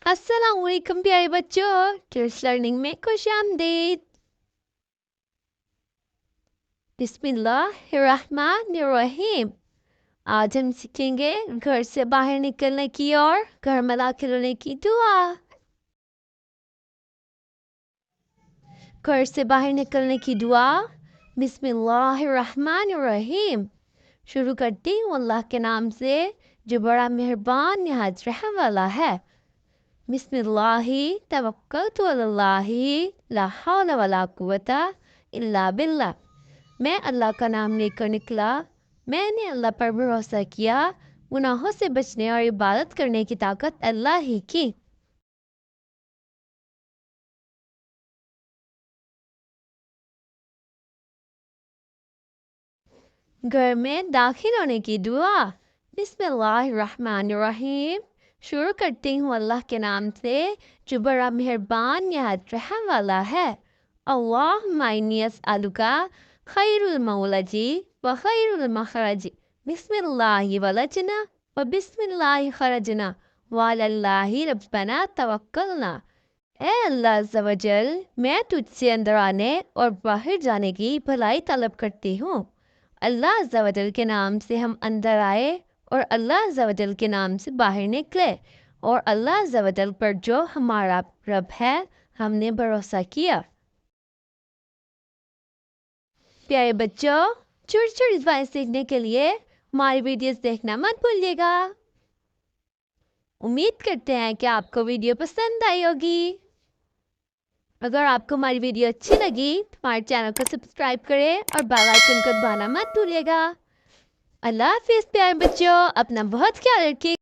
السلام علیکم پیارے بچوں، ٹیچرس لرننگ میں خوش آمدید۔ بسم اللہ الرحمن الرحیم۔ آج ہم سیکھیں گے گھر سے باہر نکلنے کی اور گھر ملا کھلنے کی دعا۔ گھر سے باہر نکلنے کی دعا۔ بسم اللہ الرحمن الرحیم۔ شروع کرتی ہوں اللہ کے نام سے جو بڑا مہربان نہایت رحم والا ہے۔ بسم اللہ توکلت علی اللہ لا حول ولا قوت الا باللہ۔ میں اللہ کا نام لے کر نکلا، میں نے اللہ پر بھروسہ کیا، گناہوں سے بچنے اور عبادت کرنے کی طاقت اللہ ہی کی۔ گھر میں داخل ہونے کی دعا۔ بسم اللہ الرحمن الرحیم۔ شروع کرتی ہوں اللہ کے نام سے جو بڑا مہربان نہایت رحم والا ہے۔ اللہم انی اسألک خیر المولج و خیر المخرج، بسم اللہ ولجنا و بسم اللہ خرجنا وعلی اللہ ربنا توکلنا۔ اے اللہ عز و جل، میں تجھ سے اندر آنے اور باہر جانے کی بھلائی طلب کرتی ہوں۔ اللہ عز و جل کے نام سے ہم اندر آئے اور اللہ عز و جل کے نام سے باہر نکلے، اور اللہ عز و جل پر جو ہمارا رب ہے ہم نے بھروسہ کیا۔ پیارے بچوں، چھوٹی چھوٹی دعائیں سیکھنے کے لیے ہماری ویڈیوز دیکھنا مت بھولیے گا۔ امید کرتے ہیں کہ آپ کو ویڈیو پسند آئی ہوگی۔ اگر آپ کو ہماری ویڈیو اچھی لگی تو ہمارے چینل کو سبسکرائب کریں اور بیل آئیکن کو دبانا مت بھولیے گا۔ اللہ حافظ پیارے بچوں، اپنا بہت خیال رکھیے۔